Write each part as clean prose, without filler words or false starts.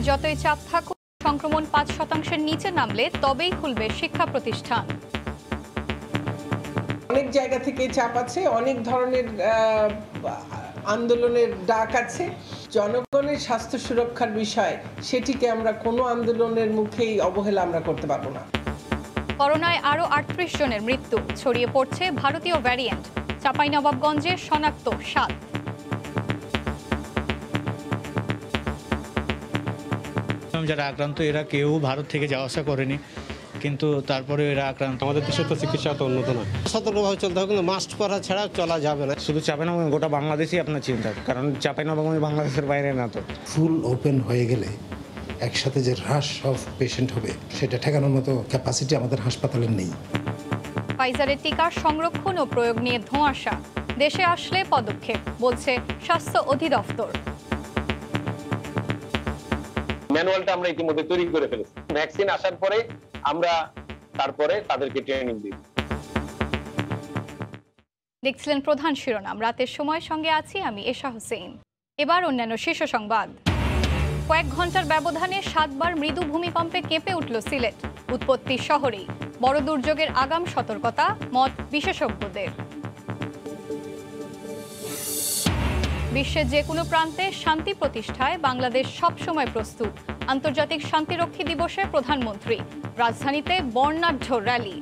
যতই চাপ থাকুক, সংক্রমণ ৫% নিচে নামলে তবেই খুলবে শিক্ষা প্রতিষ্ঠান। অনেক জায়গা থেকে চাপ আছে, অনেক ধরনের আন্দোলনের ডাক আছে। জনগণের স্বাস্থ্য সুরক্ষার বিষয়, সেটিকে আমরা কোনো আন্দোলনের মুখেই অবহেলা আমরা করতে পারবো না। করোনায় আরও ৩৮ জনের মৃত্যু, ছড়িয়ে পড়ছে ভারতীয় ভ্যারিয়েন্ট। চাঁপাইনবাবগঞ্জে শনাক্ত ৭। যারা আক্রান্ত এরা কেউ ভারত থেকে যাওয়া আসা করেনি, কিন্তু তারপরে এরা আক্রান্ত। আমাদের দেশে তো চিকিৎসা তো উন্নত না, সতর্কভাবে চলতে হবে, কিন্তু মাস্ক পরা ছাড়া চলা যাবে না। শুধু চাঁপাইনবাবগঞ্জ, গোটা বাংলাদেশই আপনার চিন্তা, কারণ চাঁপাইনবাবগঞ্জ বাংলাদেশের বাইরে না। তো ফুল ওপেন হয়ে গেলে একসাথে যে হ্রাস অফ পেশেন্ট হবে, সেটা ঠেকানোর মতো ক্যাপাসিটি আমাদের হাসপাতালে নেই। ফাইজারের টিকার সংরক্ষণ ও প্রয়োগ নিয়ে ধোঁয়াশা, দেশে আসলে পদক্ষেপ, বলছে স্বাস্থ্য অধিদপ্তর। ম্যানুয়ালটা আমরা ইতিমধ্যে তৈরি করে ফেলেছি। ভ্যাকসিন আসার পরে আমরা তারপরে তাদেরকে ট্রেনিং দিই। দেখছিলেন প্রধান শিরোনাম, রাতের সময় সঙ্গে আছি আমি এশা হোসেন। এবার অন্যান্য শীর্ষ সংবাদ। কয়েক ঘন্টার ব্যবধানে ৭ বার মৃদু ভূমিকম্পে কেঁপে উঠল সিলেট। উৎপত্তি শহরেই, বড় দুর্যোগের আগাম সতর্কতা, মত বিশেষজ্ঞদের। বিশ্বের যে কোনো প্রান্তে শান্তি প্রতিষ্ঠায় বাংলাদেশ সবসময় প্রস্তুত। আন্তর্জাতিক শান্তিরক্ষী দিবসে প্রধানমন্ত্রী। রাজধানীতে বর্ণাঢ্য র্যালি।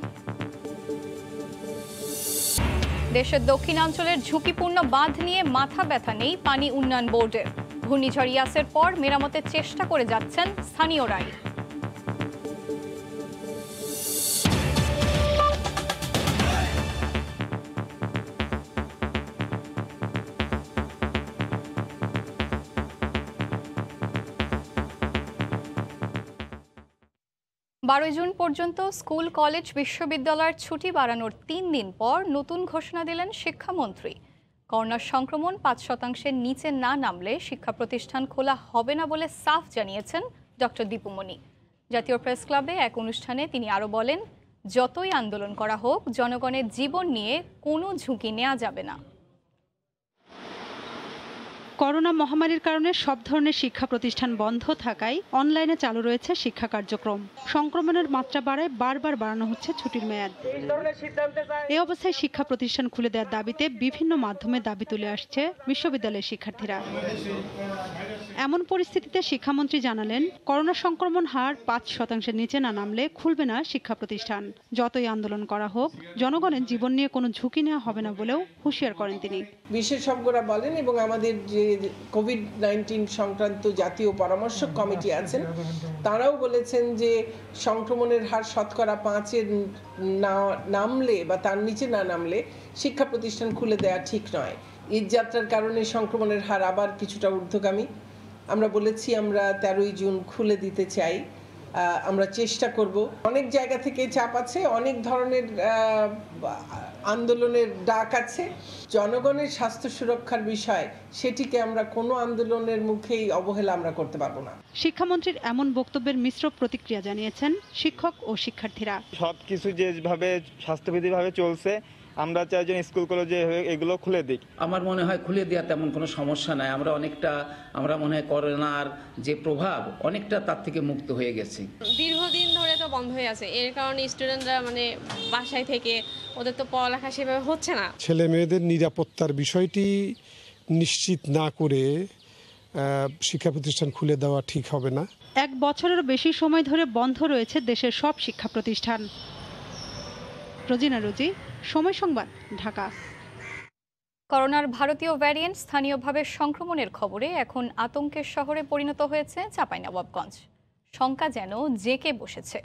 দেশের দক্ষিণাঞ্চলের ঝুঁকিপূর্ণ বাঁধ নিয়ে মাথা ব্যথা নেই পানি উন্নয়ন বোর্ডের। ঘূর্ণিঝড় ইয়াসের পর মেরামতের চেষ্টা করে যাচ্ছেন স্থানীয়রাই। জুন পর্যন্ত স্কুল, কলেজ, বিশ্ববিদ্যালয়ের ছুটি বাড়ানোর ৩ দিন পর নতুন ঘোষণা দিলেন শিক্ষামন্ত্রী। করোনার সংক্রমণ ৫% নিচে না নামলে শিক্ষা প্রতিষ্ঠান খোলা হবে না বলে সাফ জানিয়েছেন ডক্টর দীপুমণি। জাতীয় প্রেস ক্লাবে এক অনুষ্ঠানে তিনি আরও বলেন, যতই আন্দোলন করা হোক, জনগণের জীবন নিয়ে কোনো ঝুঁকি নেওয়া যাবে না। করোনা মহামারীর কারণে সব ধরনের শিক্ষা প্রতিষ্ঠান বন্ধ থাকায় অনলাইনে চালু রয়েছে শিক্ষা কার্যক্রম। সংক্রমণের মাত্রা বাড়ায় বারবার বাড়ানো হচ্ছে ছুটির মেয়াদ। এই অবস্থায় শিক্ষা প্রতিষ্ঠান খুলে দেওয়ার দাবিতে বিভিন্ন মাধ্যমে দাবি তুলে আসছে বিশ্ববিদ্যালয়ের শিক্ষার্থীরা। এমন পরিস্থিতিতে শিক্ষামন্ত্রী জানালেন, করোনা সংক্রমণ হার ৫% নিচে না নামলে খুলবে না শিক্ষা প্রতিষ্ঠান। যতই আন্দোলন করা হোক, জনগণের জীবন নিয়ে কোনো ঝুঁকি নেওয়া হবে না বলেও হুঁশিয়ার করেন তিনি। বিশেষজ্ঞরা বলেন এবং আমাদের যে কোভিড-19 সংক্রান্ত জাতীয় পরামর্শক কমিটি আছেন, তারাও বলেছেন যে সংক্রমণের হার শতকরা ৫-এর না নামলে বা তার নিচে না নামলে শিক্ষা প্রতিষ্ঠান খুলে দেওয়া ঠিক নয়। ঈদ যাত্রার কারণে সংক্রমণের হার আবার কিছুটা ঊর্ধ্বগামী। আমরা বলেছি আমরা 13ই জুন খুলে দিতে চাই, আমরা চেষ্টা করব। অনেক জায়গা থেকে চাপ আছে, অনেক ধরনের আন্দোলনের ডাক আছে। জনগণের স্বাস্থ্য সুরক্ষার বিষয়, সেটিকে আমরা কোনো আন্দোলনের মুখেই অবহেলা আমরা করতে পারবো না। শিক্ষামন্ত্রীর এমন বক্তব্যের মিশ্র প্রতিক্রিয়া জানিয়েছেন শিক্ষক ও শিক্ষার্থীরা। সবকিছু যেভাবে স্বাস্থ্যবিধিভাবে চলছে, আমরা চাই যে স্কুল কলেজে এগুলো খুলে দিক। আমার মনে হয় খুলে দেওয়া তেমন কোনো সমস্যা নাই। আমরা মনে হয় করোনার যে প্রভাব অনেকটা তার থেকে মুক্ত হয়ে গেছি। দীর্ঘদিন ধরে তো বন্ধ হয়ে আছে, এর কারণে স্টুডেন্টরা বাসায় থেকে ওদের তো পড়ালেখা সেভাবে হচ্ছে না। ছেলে মেয়েদের নিরাপত্তার বিষয়টি নিশ্চিত না করে শিক্ষা প্রতিষ্ঠান খুলে দেওয়া ঠিক হবে না। 1 বছরেরও বেশি সময় ধরে বন্ধ রয়েছে দেশের সব শিক্ষা প্রতিষ্ঠান। রোজিনা রোজি, সময় সংবাদ, ঢাকা। করোনার ভারতীয় ভ্যারিয়েন্ট স্থানীয়ভাবে সংক্রমণের খবরে এখন আতঙ্কের শহরে পরিণত হয়েছে চাঁপাইনবাবগঞ্জ। শঙ্কা যেন জেঁকে বসেছে।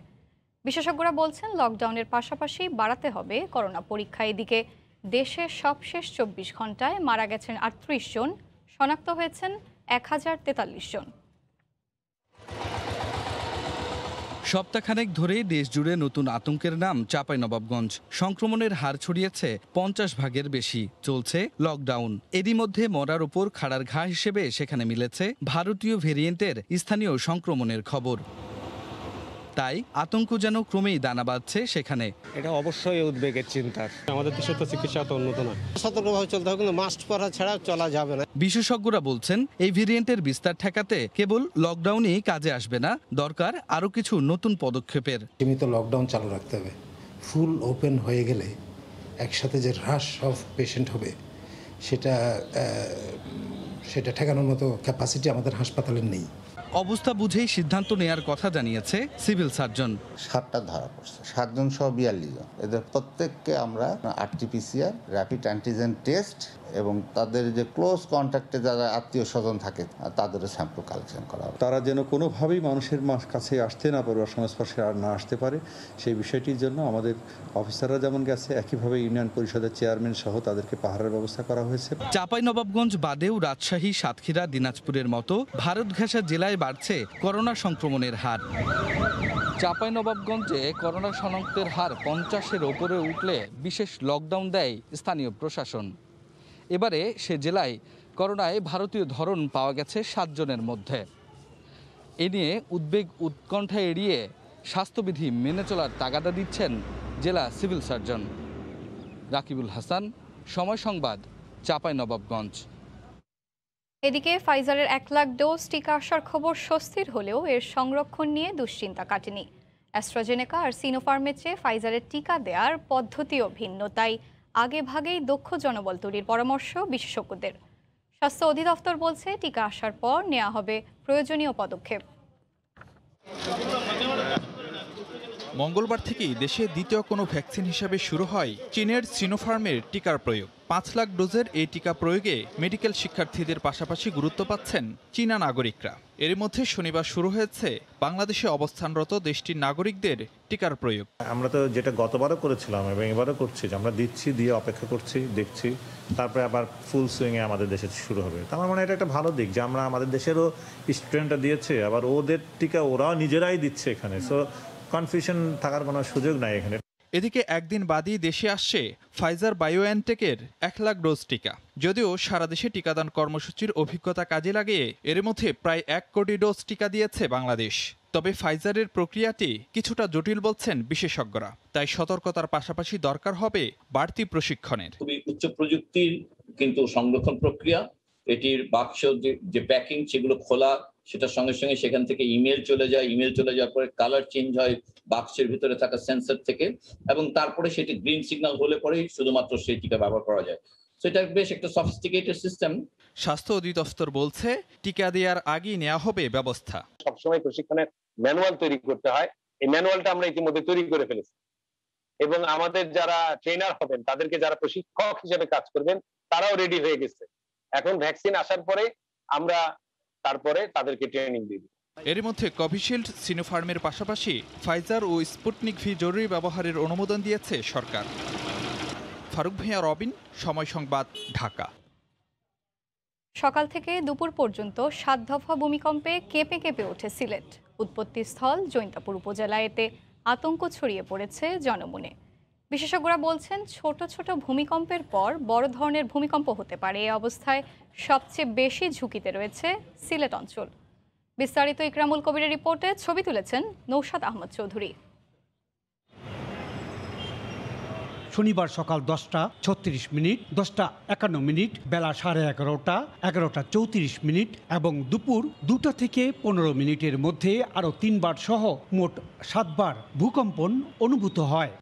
বিশেষজ্ঞরা বলছেন, লকডাউনের পাশাপাশি বাড়াতে হবে করোনা পরীক্ষা। এদিকে দেশে সবশেষ 24 ঘন্টায় মারা গেছেন 38 জন, শনাক্ত হয়েছেন 1043 জন। সপ্তাহখানেক ধরেই দেশ জুড়ে নতুন আতঙ্কের নাম চাঁপাইনবাবগঞ্জ। সংক্রমণের হার ছড়িয়েছে 50% বেশি, চলছে লকডাউন। এরই মধ্যে মরার ওপর খাড়ার ঘা হিসেবে সেখানে মিলেছে ভারতীয় ভেরিয়েন্টের স্থানীয় সংক্রমণের খবর। তাই আতঙ্ক যেন ক্রমেই দানা বাঁধছে সেখানে। এটা অবশ্যই উদ্বেগের চিন্তার। আমাদের দেশে তো চিকিৎসা তো উন্নত না। সতর্কভাবে চলতে হবে, কিন্তু মাস্ক পরা ছাড়া চলা যাবে না। বিশেষজ্ঞরা বলছেন এই ভেরিয়েন্টের বিস্তার ঠেকাতে কেবল লকডাউনই কাজে আসবে না, দরকার আরও কিছু নতুন পদক্ষেপের। সীমিত লকডাউন চালু রাখতে হবে। ফুল ওপেন হয়ে গেলে একসাথে যে হ্রাস অফ পেশেন্ট হবে সেটা ঠেকানোর মতো ক্যাপাসিটি আমাদের হাসপাতালের নেই। অবস্থা বুঝেই সিদ্ধান্ত নেয়ার কথা জানিয়েছে সিভিল সার্জন। 7টা ধরা পড়ছে, 7 জন সহ 42 জন। এদের প্রত্যেককে আমরা RT-PCR র্যাপিড অ্যান্টিজেন টেস্ট এবং তাদের যে ক্লোজ কন্ট্যাক্টে যারা আত্মীয় স্বজন থাকে তাদেরও স্যাম্পল কালেকশন করা হবে। তারা যেন কোনোভাবেই মানুষের কাছে আসতে না পারে বা সংস্পর্শে আর না আসতে পারে, সেই বিষয়টির জন্য আমাদের অফিসাররা যেমন গেছে, একইভাবে ইউনিয়ন পরিষদের চেয়ারম্যান সহ তাদেরকে পাহারার ব্যবস্থা করা হয়েছে। চাঁপাইনবাবগঞ্জ বাদেও রাজশাহী, সাতক্ষীরা, দিনাজপুরের মতো ভারত ঘেঁষা জেলায় বাড়ছে করোনা সংক্রমণের হার। চাঁপাইনবাবগঞ্জে করোনা শনাক্তের হার 50-এর ওপরে উঠলে বিশেষ লকডাউন দেয় স্থানীয় প্রশাসন। এবারে সে জেলায় করোনায় ভারতীয় ধরন পাওয়া গেছে 7 জনের মধ্যে। এ নিয়ে উদ্বেগ উৎকণ্ঠা এড়িয়ে স্বাস্থ্যবিধি মেনে চলার তাগাদা দিচ্ছেন জেলা সিভিল সার্জন। রাকিবুল হাসান, সময় সংবাদ, চাঁপাইনবাবগঞ্জ। এদিকে ফাইজারের 1 লাখ ডোজ টিকা আসার খবর স্বস্তির হলেও এর সংরক্ষণ নিয়ে দুশ্চিন্তা কাটেনি। অ্যাস্ট্রাজেনেকা আর সিনোফার্মের চেয়ে ফাইজারের টিকা দেওয়ার পদ্ধতিও ভিন্ন, তাই আগে ভাগেই দক্ষ জনবল তৈরির পরামর্শ বিশেষজ্ঞদের। স্বাস্থ্য অধিদপ্তর বলছে টিকা আসার পর নেওয়া হবে প্রয়োজনীয় পদক্ষেপ। মঙ্গলবার থেকেই দেশে দ্বিতীয় কোনো ভ্যাকসিন হিসাবে শুরু হয় চীনের সিনোফার্মের টিকার প্রয়োগ। 5 লাখ ডোজের এই টিকা প্রয়োগে মেডিকেল শিক্ষার্থীদের পাশাপাশি গুরুত্ব পাচ্ছেন চীনা নাগরিকরা। এর মধ্যে শনিবার শুরু হয়েছে বাংলাদেশে অবস্থানরত দেশটির নাগরিকদের টিকার প্রয়োগ। আমরা তো যেটা গতবারও করেছিলাম এবং এবারও করছি, যে আমরা দিচ্ছি, দিয়ে অপেক্ষা করছি, দেখছি, তারপরে আবার ফুল সুইংয়ে আমাদের দেশে শুরু হবে। তো আমার মনে হয় এটা একটা ভালো দিক যে আমরা আমাদের দেশেরও স্টুডেন্টরা দিয়েছে, আবার ওদের টিকা ওরাও নিজেরাই দিচ্ছে এখানে। সো কনফিউশন থাকার কোনো সুযোগ নাই এখানে। এদিকে একদিন বাদই দেশে আসছে ফাইজার বায়োএনটেকের 1 লাখ ডোজ টিকা। যদিও সারা দেশে টিকাদান কর্মসূচির অভিজ্ঞতা কাজে লাগিয়ে এর মধ্যে প্রায় 1 কোটি ডোজ টিকা দিয়েছে বাংলাদেশ। তবে ফাইজারের প্রক্রিয়াটি কিছুটা জটিল বলছেন বিশেষজ্ঞরা, তাই সতর্কতার পাশাপাশি দরকার হবে বাড়তি প্রশিক্ষণের। খুবই উচ্চ প্রযুক্তির কিন্তু সংরক্ষণ প্রক্রিয়া, এটির বাক্স যে প্যাকিং সেগুলো খোলা, সেটার সঙ্গে সঙ্গে সেখান থেকে ইমেল চলে যায়, ইমেল চলে যাওয়ার পরে কালার চেঞ্জ হয় বাক্সের ভিতরে থাকা সেন্সর থেকে, এবং তারপরে সেটি গ্রিন সিগন্যাল হলে পরেই শুধুমাত্র সেই টিকা ব্যবহার করা যায়। সেটা বেশ একটা সফিস্টিকেটেড সিস্টেম। স্বাস্থ্য অধিদপ্তর বলছে টিকা দেওয়ার আগেই নেওয়া হবে ব্যবস্থা। সবসময় প্রশিক্ষণের ম্যানুয়াল তৈরি করতে হয়, এই ম্যানুয়ালটা আমরা ইতিমধ্যে তৈরি করে ফেলেছি এবং আমাদের যারা ট্রেনার হবেন, তাদেরকে যারা প্রশিক্ষক হিসেবে কাজ করবেন, তারাও রেডি হয়ে গেছে। এখন ভ্যাকসিন আসার পরে আমরা তারপরে তাদেরকে ট্রেনিং দিব। এর মধ্যে কোভিশিল্ড, সিনোফার্মের পাশাপাশি ফাইজার ও স্পুটনিক ভি জরুরি ব্যবহারের অনুমোদন দিয়েছে সরকার। ফারুক ভাইয়া, রবিন, সময় সংবাদ, ঢাকা। সকাল থেকে দুপুর পর্যন্ত 7 দফা ভূমিকম্পে কেঁপে কেঁপে ওঠে সিলেট। উৎপত্তিস্থল জৈন্তাপুর উপজেলায়, এতে আতঙ্ক ছড়িয়ে পড়েছে জনমনে। বিশেষজ্ঞরা বলছেন ছোট ছোট ভূমিকম্পের পর বড় ধরনের ভূমিকম্প হতে পারে। এই অবস্থায় সবচেয়ে বেশি ঝুঁকিতে রয়েছে সিলেট অঞ্চল। বিস্তারিত ইকরামুল কবিরের রিপোর্টে ছবি তুলেছেন নৌশাদ আহমদ চৌধুরী। শনিবার সকাল 10টা 36 মিনিট, 10টা 51 মিনিট, বেলা 11:30টা, 11টা 34 মিনিট এবং দুপুর 2টা থেকে 15 মিনিটের মধ্যে আরও 3বার সহ মোট 7বার ভূকম্পন অনুভূত হয়।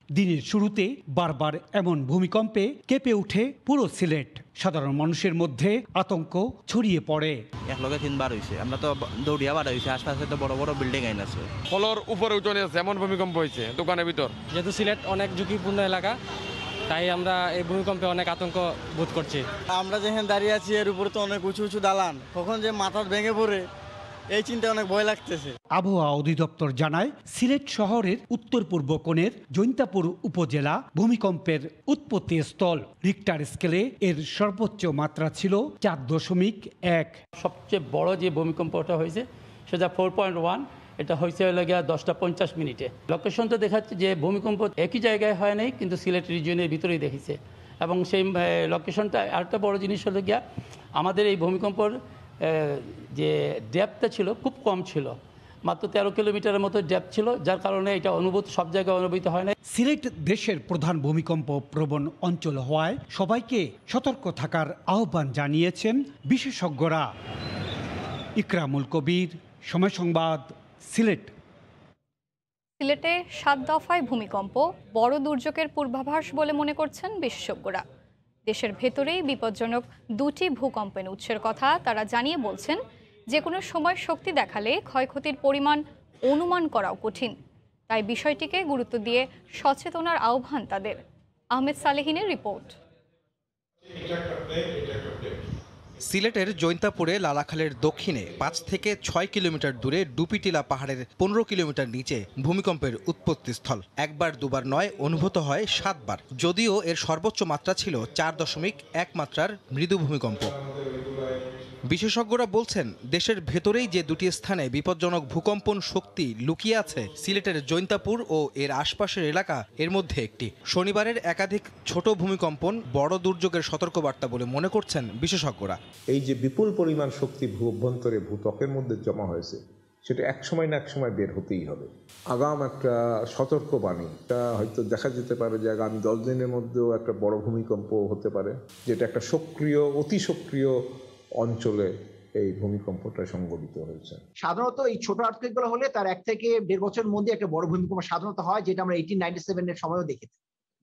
দিনের শুরুতে বারবার এমন ভূমিকম্পে কেঁপে ওঠে পুরো সিলেট। সাধারণ মানুষের মধ্যে আতঙ্ক ছড়িয়ে পড়ে। 3বার হয়েছে, আমরা তো দৌড়িয়া বাড়া হয়েছে, আশপাশে তো বড় বড় বিল্ডিং আইন আছে, ফলোর উপরে উঠে আছে, এমন ভূমিকম্প হয়েছে দোকানের ভিতর। যেহেতু সিলেট অনেক ঝুঁকিপূর্ণ এলাকা, তাই আমরা এই ভূমিকম্পে অনেক আতঙ্ক বোধ করছি। আমরা যেখানে দাঁড়িয়ে আছি এর উপরে তো অনেক উঁচু উঁচু দালান, কখন যে মাথা ভেঙে পড়ে এই চিন্তা অনেক ভয় লাগতেছে। আবহাওয়া অধিদপ্তর জানায় সিলেট শহরের উত্তর পূর্ব কোণের জৈন্তাপুর উপজেলা ভূমিকম্পের উৎপত্তি স্থল। রিক্টার স্কেলে এর সর্বোচ্চ মাত্রা ছিল 4.1। সবচেয়ে বড় যে ভূমিকম্পটা হয়েছে সেটা 4.1, এটা হয়েছে হলো গিয়া 10টা 50 মিনিটে। লোকেশনটা দেখাচ্ছে যে ভূমিকম্প একই জায়গায় হয় নাই, কিন্তু সিলেট রিজিয়নের ভিতরেই দেখেছে। এবং সেই লোকেশনটা আরেকটা বড় জিনিস হলো গিয়া আমাদের এই ভূমিকম্পর যে ডেপথটা ছিল খুব কম ছিল, মাত্র 13 কিলোমিটারের মতো ডেপথ ছিল, যার কারণে এটা সব জায়গায় অনুভূত হয় না। সিলেট দেশের প্রধান ভূমিকম্প প্রবণ অঞ্চল হওয়ায় সবাইকে সতর্ক থাকার আহ্বান জানিয়েছেন বিশেষজ্ঞরা। ইকরামুল কবির, সময় সংবাদ, সিলেট। সিলেটে 7 দফায় ভূমিকম্প বড় দুর্যোগের পূর্বাভাস বলে মনে করছেন বিশেষজ্ঞরা। দেশের ভেতরেই বিপজ্জনক 2টি ভূকম্পের উৎসের কথা তারা জানিয়ে বলছেন, যে কোনো সময় শক্তি দেখালে ক্ষয়ক্ষতির পরিমাণ অনুমান করাও কঠিন। তাই বিষয়টিকে গুরুত্ব দিয়ে সচেতনার আহ্বান তাদের। আহমেদ সালেহিনের রিপোর্ট। সিলেটের জৈন্তাপুরে লালাখালের দক্ষিণে 5 থেকে 6 কিলোমিটার দূরে ডুপিটিলা পাহাড়ের 15 কিলোমিটার নিচে ভূমিকম্পের উৎপত্তিস্থল। একবার দুবার নয়, অনুভূত হয় 7 বার। যদিও এর সর্বোচ্চ মাত্রা ছিল 4.1 মাত্রার মৃদু ভূমিকম্প। বিশেষজ্ঞরা বলছেন, দেশের ভেতরেই যে 2টি স্থানে বিপজ্জনক ভূকম্পন শক্তি লুকিয়ে আছে, সিলেটের জৈন্তাপুর ও এর আশপাশের এলাকা এর মধ্যে একটি। শনিবারের একাধিক ছোট ভূমিকম্পন বড় দুর্যোগের সতর্কবার্তা বলে মনে করছেন বিশেষজ্ঞরা। এই যে বিপুল পরিমাণ শক্তি অভ্যন্তরে ভূত্বকের মধ্যে জমা হয়েছে, সেটা এক সময় না এক সময় বের হতেই হবে। আগাম একটা সতর্কবাণী, এটা হয়তো দেখা যেতে পারে যে আগামী 10 দিনের মধ্যেও একটা বড় ভূমিকম্প হতে পারে, যেটা একটা সক্রিয়, অতি সক্রিয় অঞ্চলে এই ভূমিকম্পটা সংঘটিত হয়েছে। সাধারণত এই ছোট আর্থকুয়েকগুলো হলে তার 1 থেকে 1.5 বছরের মধ্যে একটা বড় ভূমিকম্প সাধারণত হয়, যেটা আমরা 1897 এর সময়ও দেখেছি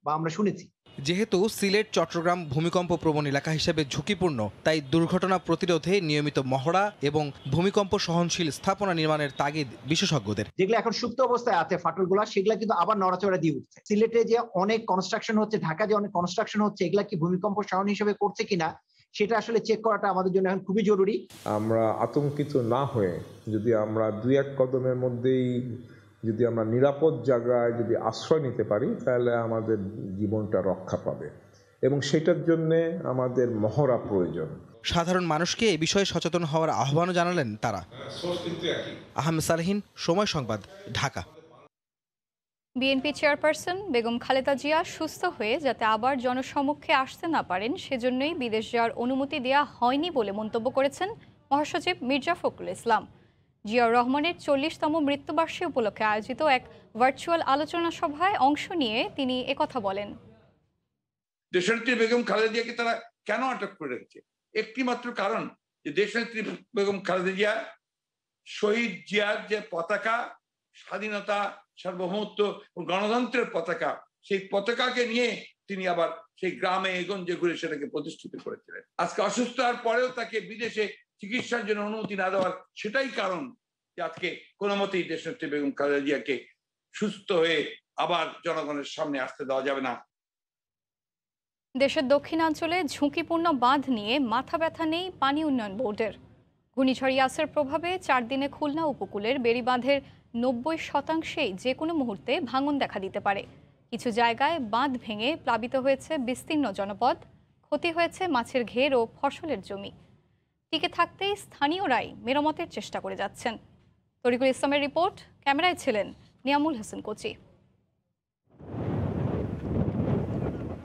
বা আমরা শুনেছি। যেহেতু সিলেট চট্টগ্রাম ভূমিকম্প প্রবণ এলাকা হিসেবে ঝুঁকিপূর্ণ, তাই দুর্ঘটনা প্রতিরোধে নিয়মিত মহড়া এবং ভূমিকম্প সহনশীল স্থাপনা নির্মাণের তাগিদ বিশেষজ্ঞদের। যেগুলো এখন সুপ্ত অবস্থায় আছে ফাটলগুলো, সেগুলো কিন্তু আবার নড়াচড়া দিয়ে উঠছে। সিলেটে যে অনেক কনস্ট্রাকশন হচ্ছে, ঢাকা যে অনেক কনস্ট্রাকশন হচ্ছে, এগুলা কি ভূমিকম্প সহন হিসেবে করছে কিনা সেটা আসলে চেক করাটা আমাদের জন্য এখন খুবই জরুরি। আমরা আতঙ্কিত না হয়ে যদি আমরা 2-1 কদমের মধ্যেই যদি আমরা নিরাপদ জায়গায় যদি আশ্রয় নিতে পারি, তাহলে আমাদের জীবনটা রক্ষা পাবে, এবং সেটার জন্য আমাদের মহড়া প্রয়োজন। সাধারণ মানুষকে এই বিষয়ে সচেতন হওয়ার আহ্বানও জানালেন তারা। আহমেদ সালেহিন, সময় সংবাদ, ঢাকা। বিএনপি চেয়ারপারসন বেগম খালেদা জিয়া সুস্থ হয়ে যাতে আবার জনসমক্ষে আসতে না পারেন, সেজন্যই বিদেশ যাওয়ার অনুমতি দেওয়া হয়নি বলে মন্তব্য করেছেন মহাসচিব মির্জা ফখরুল ইসলাম। জিয়াউর রহমানের 40তম মৃত্যুবার্ষিকী উপলক্ষে আয়োজিত এক ভার্চুয়াল আলোচনা সভায় অংশ নিয়ে তিনি একথা বলেন। দেশনেত্রী বেগম খালেদা জিয়াকে তারা কেন আটক করে রেখেছে? একটি মাত্র কারণ, যে দেশনেত্রী বেগম খালেদা জিয়া শহীদ জিয়ার যে পতাকা, স্বাধীনতা, সার্বভৌমত্ব ও গণতন্ত্রের পতাকা, সেই পতাকাকে নিয়ে তিনি আবার সেই গ্রামে গঞ্জে ঘুরে সেটাকে প্রতিষ্ঠিত করেছিলেন। আজকে অসুস্থ হওয়ার পরেও তাকে বিদেশে চিকিৎসার জন্য অনুমতি না দেওয়ার সেটাই কারণ, যে আজকে কোনো মতেই দেশনেত্রী বেগম খালেদা জিয়াকে সুস্থ হয়ে আবার জনগণের সামনে আসতে দেওয়া যাবে না। দেশের দক্ষিণাঞ্চলে ঝুঁকিপূর্ণ বাঁধ নিয়ে মাথা ব্যথা নেই পানি উন্নয়ন বোর্ডের। ঘূর্ণিঝড় ইয়াসের প্রভাবে 4 দিনে খুলনা উপকূলের বেড়িবাঁধের 90% যে কোনো মুহূর্তে ভাঙন দেখা দিতে পারে। কিছু জায়গায় বাঁধ ভেঙে প্লাবিত হয়েছে বিস্তীর্ণ জনপদ, ক্ষতি হয়েছে মাছের ঘের ও ফসলের জমি। টিকে থাকতেই স্থানীয়রাই মেরামতের চেষ্টা করে যাচ্ছেন। তরিকুল ইসলামের রিপোর্ট, ক্যামেরায় ছিলেন নিয়ামুল হোসেন কোচি।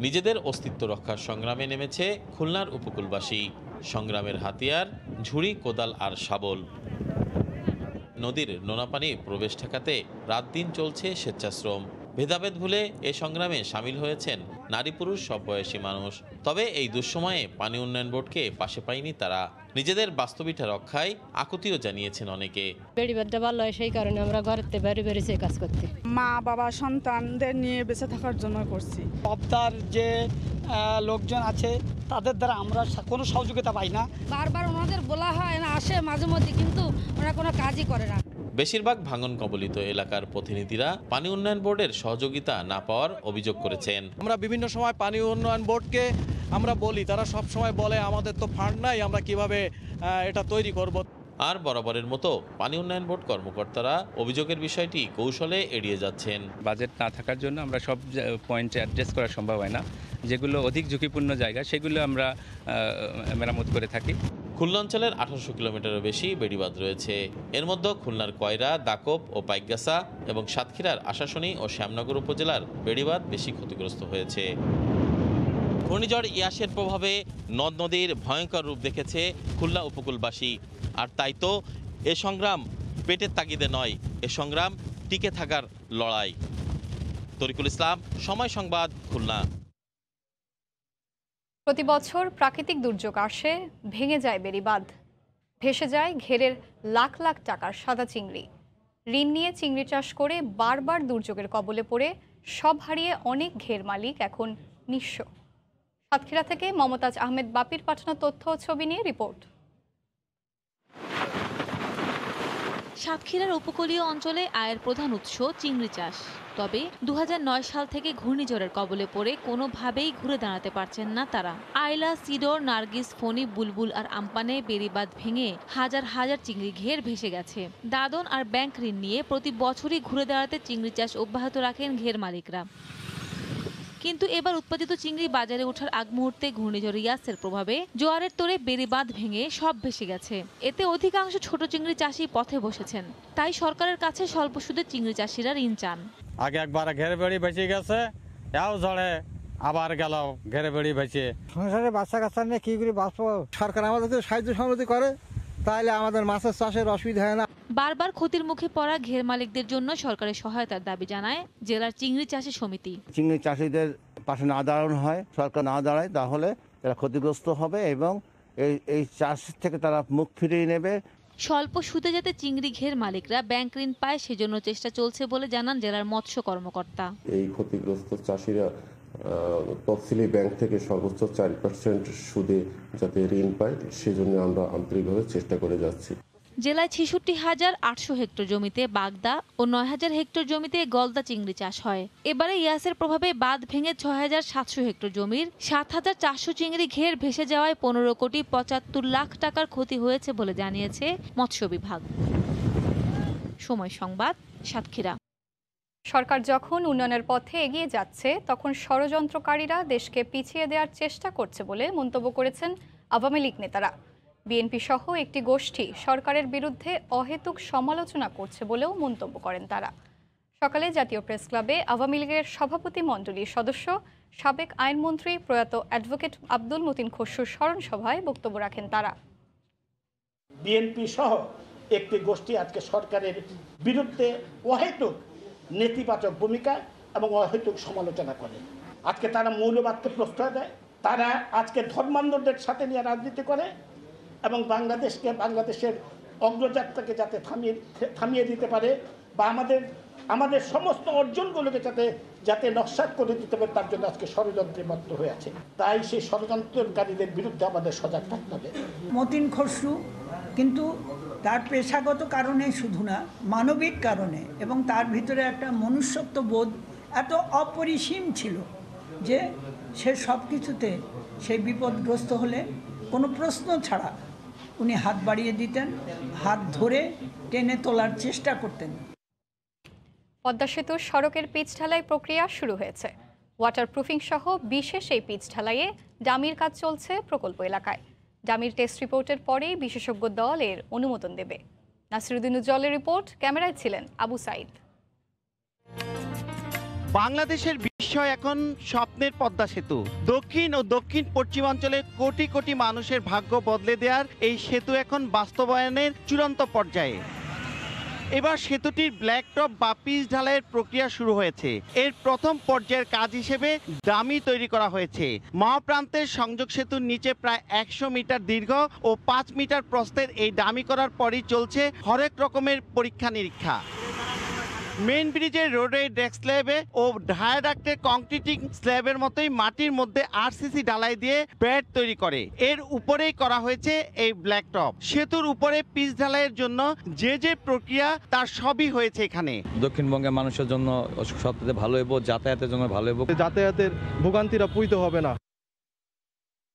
নিজেদের অস্তিত্ব রক্ষার সংগ্রামে নেমেছে খুলনার উপকূলবাসী। সংগ্রামের হাতিয়ার ঝুড়ি, কোদাল আর শাবল। নদীর নোনা পানি প্রবেশ ঠেকাতে রাত দিন চলছে স্বেচ্ছাশ্রম। ভেদাভেদ ভুলে এ সংগ্রামে সামিল হয়েছেন নারী পুরুষ সব বয়সী মানুষ। তবে এই দুঃসময়ে পানি উন্নয়ন বোর্ডকে পাশে পায়নি তারা। নিজেদের বাস্তবিটা রক্ষায় আকুতিও জানিয়েছেন অনেকে। বেড়িবাঁধটা ভালো হয়, সেই কারণে আমরা ঘরেতে বেরিয়ে বেরিয়েছি কাজ করতে। মা বাবা সন্তানদের নিয়ে বেঁচে থাকার জন্য করছি। পদ্মার যে লোকজন আছে তাদের দ্বারা আমরা কোনো সহযোগিতা পাই না। বারবার ওনাদের বলা হয় না, আসে মাঝে মধ্যে, কিন্তু ওরা কোনো কাজই করে না। বেশিরভাগ ভাঙন কবলিত এলাকার প্রতিনিধিরা পানি উন্নয়ন বোর্ডের সহযোগিতা না পাওয়ার অভিযোগ করেছেন। আমরা বিভিন্ন সময় পানি উন্নয়ন বোর্ডকে আমরা বলি, তারা সব সময় বলে আমাদের তো ফান্ড নাই, আমরা কিভাবে এটা তৈরি করব। আর বরাবরের মতো পানি উন্নয়ন বোর্ড কর্মকর্তারা অভিযোগের বিষয়টি কৌশলে এড়িয়ে যাচ্ছেন। বাজেট না থাকার জন্য আমরা সব পয়েন্টে অ্যাড্রেস করা সম্ভব হয় না। যেগুলো অধিক ঝুঁকিপূর্ণ জায়গা সেগুলো আমরা মেরামত করে থাকি। খুলনা অঞ্চলের 1800 কিলোমিটারের বেশি বেড়িবাঁধ রয়েছে। এর মধ্যে খুলনার কয়রা, দাকব ও পাইকগাছা এবং সাতক্ষীরার আশাশুনি ও শ্যামনগর উপজেলার বেড়িবাঁধ বেশি ক্ষতিগ্রস্ত হয়েছে। ঘূর্ণিঝড় ইয়াসের প্রভাবে নদ নদীর ভয়ঙ্কর রূপ দেখেছে খুলনা উপকূলবাসী। আর তাই তো এ সংগ্রাম পেটের তাগিদে নয়, এ সংগ্রাম টিকে থাকার লড়াই। তরিকুল ইসলাম, সময় সংবাদ, খুলনা। প্রতি বছর প্রাকৃতিক দুর্যোগ আসে, ভেঙে যায় বেড়িবাঁধ, ভেসে যায় ঘেরের লাখ লাখ টাকার সাদা চিংড়ি। ঋণ নিয়ে চিংড়ি চাষ করে বারবার দুর্যোগের কবলে পড়ে সব হারিয়ে অনেক ঘের মালিক এখন নিঃস্ব। সাতক্ষীরা থেকে মমতাজ আহমেদ বাপির পাঠানো তথ্য ও ছবি নিয়ে রিপোর্ট। সাতক্ষীরার উপকূলীয় অঞ্চলে আয়ের প্রধান উৎস চিংড়ি চাষ। তবে 2009 সাল থেকে ঘূর্ণিঝড়ের কবলে পড়ে কোনোভাবেই ঘুরে দাঁড়াতে পারছেন না তারা। আইলা, সিডর, নার্গিস, ফণি, বুলবুল আর আমপানে বেড়িবাঁধ ভেঙে হাজার হাজার চিংড়ি ঘের ভেসে গেছে। দাদন আর ব্যাংক ঋণ নিয়ে প্রতি বছরই ঘুরে দাঁড়াতে চিংড়ি চাষ অব্যাহত রাখেন ঘের মালিকরা। কিন্তু এবার উৎপাদিত চিংড়ি বাজারে ওঠার আগ মুহূর্তে ঘূর্ণিঝড় ইয়াসের প্রভাবে জোয়ারের তোড়ে বেড়িবাঁধ ভেঙে সব ভেসে গেছে। এতে অধিকাংশ ছোট চিংড়ি চাষি পথে বসেছেন। তাই সরকারের কাছে স্বল্প সুদে চিংড়ি চাষিরা ঋণ চান। আগে একবার ঘেরে বেড়ি ভেসে গেছে, এও ঝড়ে আবার গেল ঘেরে বেড়ি ভেসে। সংসারে বাচ্চা কাচ্চা নিয়ে কি করে বাঁচবো? সরকার আমাদের সাহায্য সহযোগিতা করে, তাহলে আমাদের মাছের চাষের অসুবিধা হয় না। বারবার ক্ষতির মুখে পড়া ঘের মালিকদের জন্য সরকারের সহায়তার দাবি জানায় জেলার চিংড়ি চাষী সমিতি। চিংড়ি চাষিদের পাশে না দাঁড়ানো হয়, সরকার না দাঁড়ায়, তাহলে তারা ক্ষতিগ্রস্ত হবে এবং এই চাষ থেকে তারা মুখ ফিরিয়ে নেবে। স্বল্প সুদে যাতে চিংড়ি ঘের মালিকরা ব্যাংক ঋণ পায় সেজন্য চেষ্টা চলছে বলে জানান জেলার মৎস্য কর্মকর্তা। এই ক্ষতিগ্রস্ত চাষিরা তফসিলি ব্যাংক থেকে সর্বোচ্চ 4% সুদে যাতে ঋণ পায় সেজন্য আমরা আন্তরিকভাবে চেষ্টা করে যাচ্ছি। জেলায় 66,800 হেক্টর জমিতে বাগদা ও 9,000 হেক্টর জমিতে গলদা চিংড়ি চাষ হয়। এবারে ইয়াসের প্রভাবে বাঁধ ভেঙে 6,700 হেক্টর জমির 7,400 চিংড়ি ঘের ভেসে যাওয়ায় 15 কোটি 75 লাখ টাকার ক্ষতি হয়েছে বলে জানিয়েছে মৎস্য বিভাগ। সময় সংবাদ, সাতক্ষীরা। সরকার যখন উন্নয়নের পথে এগিয়ে যাচ্ছে তখন ষড়যন্ত্রকারীরা দেশকে পিছিয়ে দেওয়ার চেষ্টা করছে বলে মন্তব্য করেছেন আওয়ামী লীগ নেতারা। বিএনপি সহ একটি গোষ্ঠী সরকারের বিরুদ্ধে অহেতুক সমালোচনা করছে বলেও মন্তব্য করেন তারা। সকালে জাতীয় প্রেস ক্লাবে আওয়ামী লীগের সভাপতি মণ্ডলীর সদস্য সাবেক আইনমন্ত্রী প্রয়াত অ্যাডভোকেট আব্দুল মতিন খসরুর স্মরণ সভায় বক্তব্য রাখেন তারা। বিএনপি সহ একটি গোষ্ঠী আজকে সরকারের বিরুদ্ধে অহেতুক নেতিবাচক ভূমিকা এবং অহেতুক সমালোচনা করে। আজকে তারা মৌলবাদকে প্রশ্রয় দেয়, তারা আজকে ধর্মান্ধদের সাথে নিয়ে রাজনীতি করে এবং বাংলাদেশের অগ্রযাত্রাকে যাতে থামিয়ে দিতে পারে বা আমাদের সমস্ত অর্জনগুলোকে যাতে নস্যাৎ করে দিতে পারে তার জন্য আজকে ষড়যন্ত্রে মত্ত হয়ে আছে। তাই সেই ষড়যন্ত্রকারীদের বিরুদ্ধে আমাদের সজাগ থাকতে হবে। মতিন খসরু কিন্তু তার পেশাগত কারণে শুধু না, মানবিক কারণে এবং তার ভিতরে একটা মনুষ্যত্ব বোধ এত অপরিসীম ছিল যে সে সব কিছুতে সেই বিপদগ্রস্ত হলে কোনো প্রশ্ন ছাড়া উনি হাত বাড়িয়ে দিতেন, হাত ধরে টেনে তোলার চেষ্টা করতেন। পদ্মা সেতুর সড়কের পিচ ঢালাই প্রক্রিয়া শুরু হয়েছে। ওয়াটারপ্রুফিং সহ বিশেষ এই পিচ ঢালাইয়ে ডামির কাজ চলছে প্রকল্প এলাকায়। ডামির টেস্ট রিপোর্টের পরেই বিশেষজ্ঞ দল এর অনুমোদন দেবে। নাসিরুদ্দিন উজ্জ্বলের রিপোর্ট, ক্যামেরায় ছিলেন আবু সাইদ। বাংলাদেশের বিষয় এখন স্বপ্নের পদ্মা সেতু। দক্ষিণ ও দক্ষিণ পশ্চিমাঞ্চলের কোটি কোটি মানুষের ভাগ্য বদলে দেওয়ার এই সেতু এখন বাস্তবায়নের চূড়ান্ত পর্যায়ে। এবার সেতুটির ব্ল্যাক টপ বা পিচ ঢালাইয়ের প্রক্রিয়া শুরু হয়েছে। এর প্রথম পর্যায়ের কাজ হিসেবে ডামি তৈরি করা হয়েছে। মহাপ্রান্তের সংযোগ সেতুর নিচে প্রায় 100 মিটার দীর্ঘ ও 5 মিটার প্রস্থের এই ডামি করার পরই চলছে হরেক রকমের পরীক্ষা নিরীক্ষা। মেইন ব্রিজের রোডের ডেক স্ল্যাবে ও ভায়াডাক্টের কংক্রিটিং স্ল্যাবের মতোই মাটির মধ্যে আরসিসি ঢালাই দিয়ে ব্যাট তৈরি করে এর উপরেই করা হয়েছে এই ব্ল্যাক টপ। সেতুর উপরে পিচ ঢালাইয়ের জন্য যে প্রক্রিয়া তার সবই হয়েছে এখানে। দক্ষিণবঙ্গের মানুষের জন্য সবথেকে ভালো হইব, যাতায়াতের জন্য ভালো হইব, যাতায়াতের ভোগান্তিরা পুইতে হবে না।